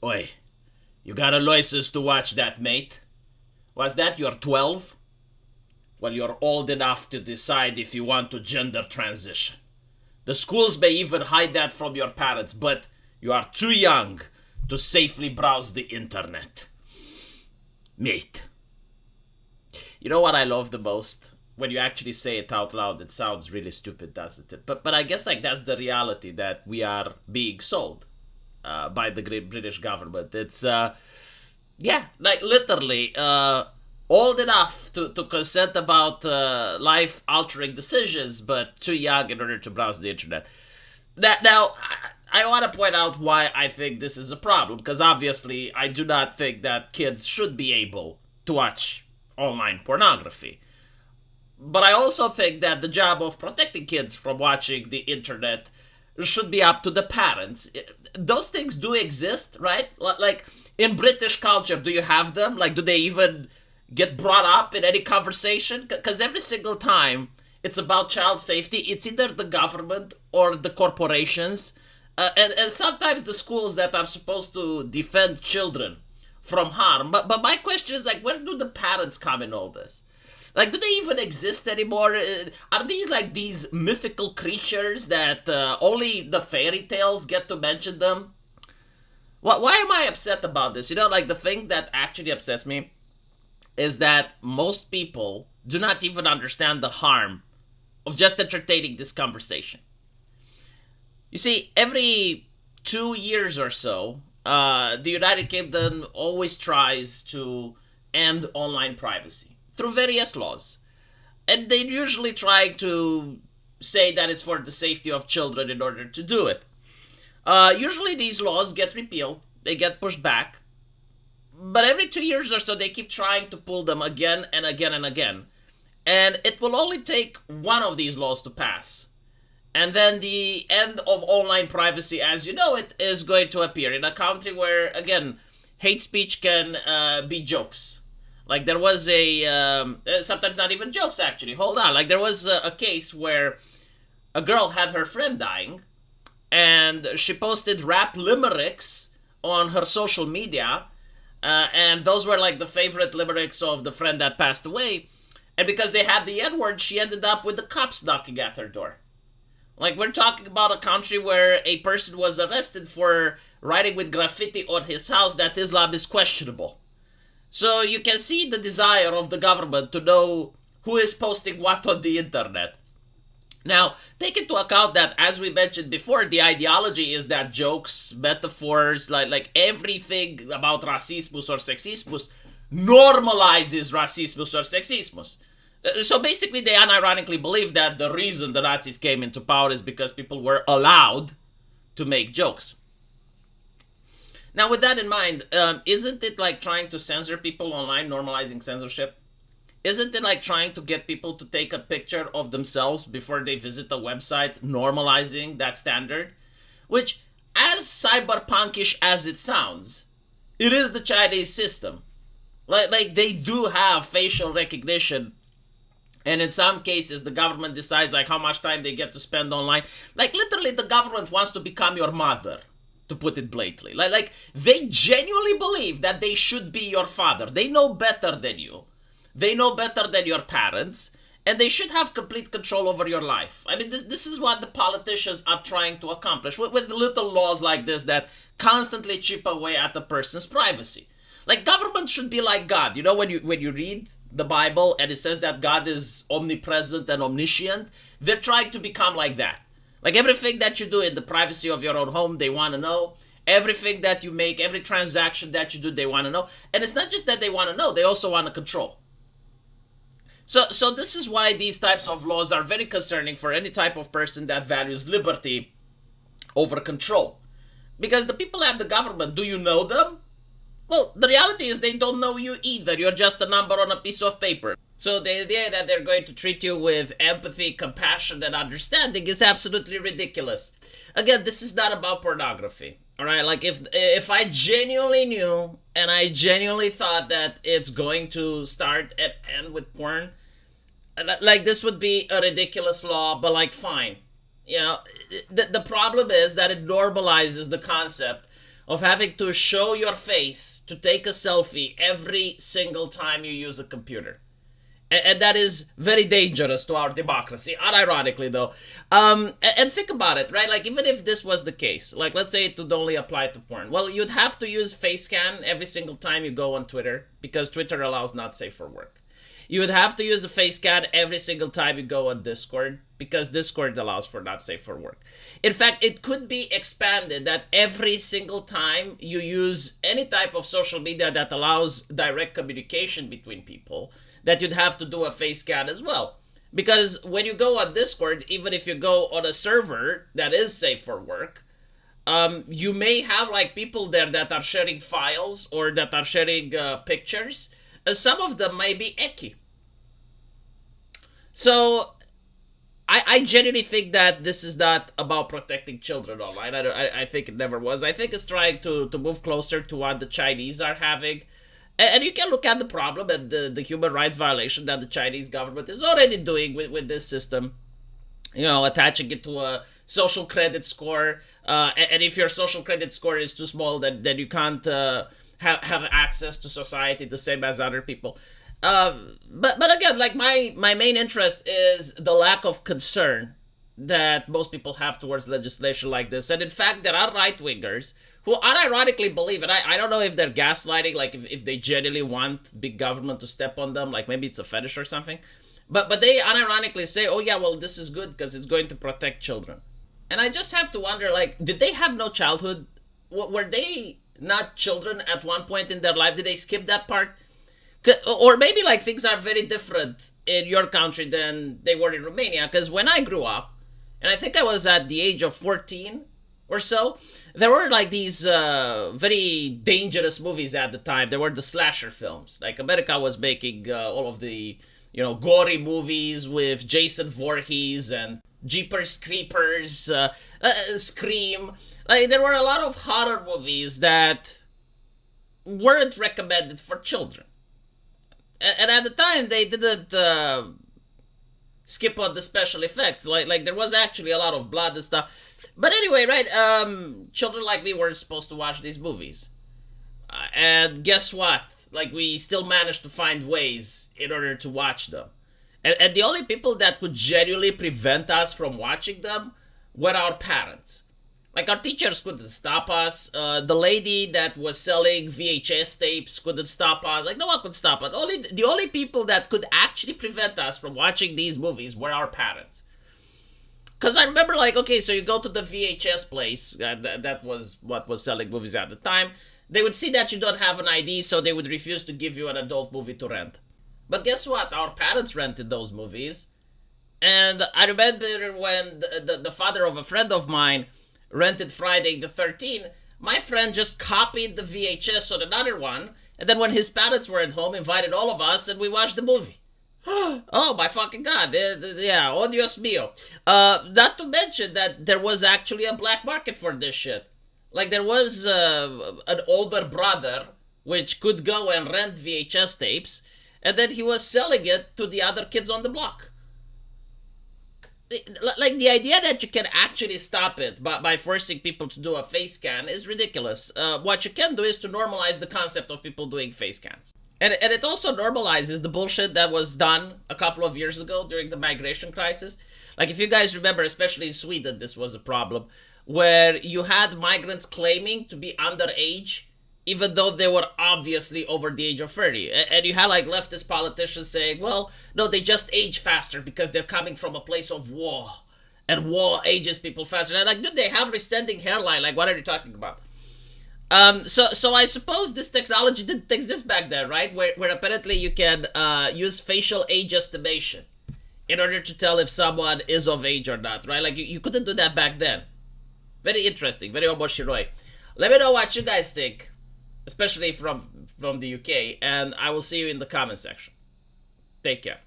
Oi, you got a license to watch that, mate? Was that your 12? Well, you're old enough to decide if you want to gender transition. The schools may even hide that from your parents, but you are too young to safely browse the internet. Mate. You know what I love the most? When you actually say it out loud, it sounds really stupid, doesn't it? But I guess like that's the reality that we are being sold by the great British government. It's yeah, like literally old enough to consent about life altering decisions, but too young in order to browse the internet. Now, I want to point out why I think this is a problem, because obviously I do not think that kids should be able to watch online pornography. But I also think that the job of protecting kids from watching the internet should be up to the parents. Those things do exist, right? Like in British culture, do you have them? Like, do they even get brought up in any conversation? Because every single time it's about child safety, it's either the government or the corporations, and sometimes the schools that are supposed to defend children from harm. But my question is like, where do the parents come in all this? Like, do they even exist anymore? Are these like these mythical creatures that only the fairy tales get to mention them? Why am I upset about this? You know, like the thing that actually upsets me is that most people do not even understand the harm of just entertaining this conversation. You see, every 2 years or so, the United Kingdom always tries to end online privacy through various laws. And they usually try to say that it's for the safety of children in order to do it. Usually these laws get repealed, they get pushed back, but every 2 years or so they keep trying to pull them again and again and again. And it will only take one of these laws to pass. And then the end of online privacy as you know it is going to appear in a country where, again, hate speech can be jokes. Like there was sometimes not even jokes actually. Hold on. Like there was a case where a girl had her friend dying and she posted rap limericks on her social media. And those were like the favorite limericks of the friend that passed away. And because they had the N word, she ended up with the cops knocking at her door. Like, we're talking about a country where a person was arrested for writing with graffiti on his house that Islam is questionable. So you can see the desire of the government to know who is posting what on the internet. Now, take into account that, as we mentioned before, the ideology is that jokes, metaphors, like everything about racismus or sexismus normalizes racismus or sexismus. So basically, they unironically believe that the reason the Nazis came into power is because people were allowed to make jokes. Now, with that in mind, isn't it like trying to censor people online, normalizing censorship? Isn't it like trying to get people to take a picture of themselves before they visit the website, normalizing that standard? Which, as cyberpunkish as it sounds, it is the Chinese system. Like they do have facial recognition. And in some cases, the government decides like how much time they get to spend online. Like literally, the government wants to become your mother, to put it blatantly. Like they genuinely believe that they should be your father. They know better than you. They know better than your parents. And they should have complete control over your life. I mean, this is what the politicians are trying to accomplish with little laws like this that constantly chip away at the person's privacy. Like government should be like God. You know, when you read the Bible and it says that God is omnipresent and omniscient, they're trying to become like that. Like everything that you do in the privacy of your own home, they want to know. Everything that you make, every transaction that you do, they want to know. And it's not just that they want to know, they also want to control. So this is why these types of laws are very concerning for any type of person that values liberty over control. Because the people at the government, do you know them? Well, the reality is they don't know you either. You're just a number on a piece of paper. So the idea that they're going to treat you with empathy, compassion, and understanding is absolutely ridiculous. Again, this is not about pornography. All right, like if I genuinely knew and I genuinely thought that it's going to start and end with porn, like this would be a ridiculous law, but like fine. You know, the problem is that it normalizes the concept of having to show your face to take a selfie every single time you use a computer. And that is very dangerous to our democracy, unironically though. And think about it, right? Like, even if this was the case, like, let's say it would only apply to porn. Well, you'd have to use face scan every single time you go on Twitter, because Twitter allows not safe for work. You would have to use a face scan every single time you go on Discord, because Discord allows for not safe for work. In fact, it could be expanded that every single time you use any type of social media that allows direct communication between people, that you'd have to do a face scan as well. Because when you go on Discord, even if you go on a server that is safe for work, you may have like people there that are sharing files or that are sharing pictures. Some of them may be icky. So I genuinely think that this is not about protecting children online. I think it never was. I think it's trying to move closer to what the Chinese are having. And you can look at the problem and the human rights violation that the Chinese government is already doing with this system. You know, attaching it to a social credit score. And if your social credit score is too small, then you can't have access to society the same as other people. But again, like, my main interest is the lack of concern that most people have towards legislation like this. And in fact, there are right-wingers who unironically believe, and I don't know if they're gaslighting, like if they genuinely want big government to step on them, like maybe it's a fetish or something. But they unironically say, oh yeah, well, this is good because it's going to protect children. And I just have to wonder, like, did they have no childhood? Were they not children at one point in their life? Did they skip that part? Or maybe, like, things are very different in your country than they were in Romania. Because when I grew up, and I think I was at the age of 14 or so, there were like these very dangerous movies at the time. There were the slasher films. Like, America was making all of the, you know, gory movies with Jason Voorhees and Jeepers Creepers, Scream. Like, there were a lot of horror movies that weren't recommended for children. And at the time, they didn't skip on the special effects. Like there was actually a lot of blood and stuff. But anyway, right? Children like me weren't supposed to watch these movies. And guess what? Like, we still managed to find ways in order to watch them. And the only people that could genuinely prevent us from watching them were our parents. Like, our teachers couldn't stop us. The lady that was selling VHS tapes couldn't stop us. Like, no one could stop us. The only people that could actually prevent us from watching these movies were our parents. Because I remember, like, okay, so you go to the VHS place. That was what was selling movies at the time. They would see that you don't have an ID, so they would refuse to give you an adult movie to rent. But guess what? Our parents rented those movies. And I remember when the father of a friend of mine rented Friday the 13th, my friend just copied the VHS on another one, and then when his parents were at home, invited all of us, and we watched the movie. Oh my fucking god, yeah, oh Dios mío. Not to mention that there was actually a black market for this shit. Like, there was an older brother which could go and rent VHS tapes, and then he was selling it to the other kids on the block. Like, the idea that you can actually stop it by forcing people to do a face scan is ridiculous. What you can do is to normalize the concept of people doing face scans. And it also normalizes the bullshit that was done a couple of years ago during the migration crisis. Like, if you guys remember, especially in Sweden, this was a problem, where you had migrants claiming to be underage, even though they were obviously over the age of 30. And you had, like, leftist politicians saying, well, no, they just age faster because they're coming from a place of war. And war ages people faster. And I'm like, dude, they have receding hairline. Like, what are you talking about? So I suppose this technology didn't exist back then, right? Where apparently you can use facial age estimation in order to tell if someone is of age or not, right? Like, you couldn't do that back then. Very interesting, very omoshiroi. Let me know what you guys think, especially from the UK, and I will see you in the comment section. Take care.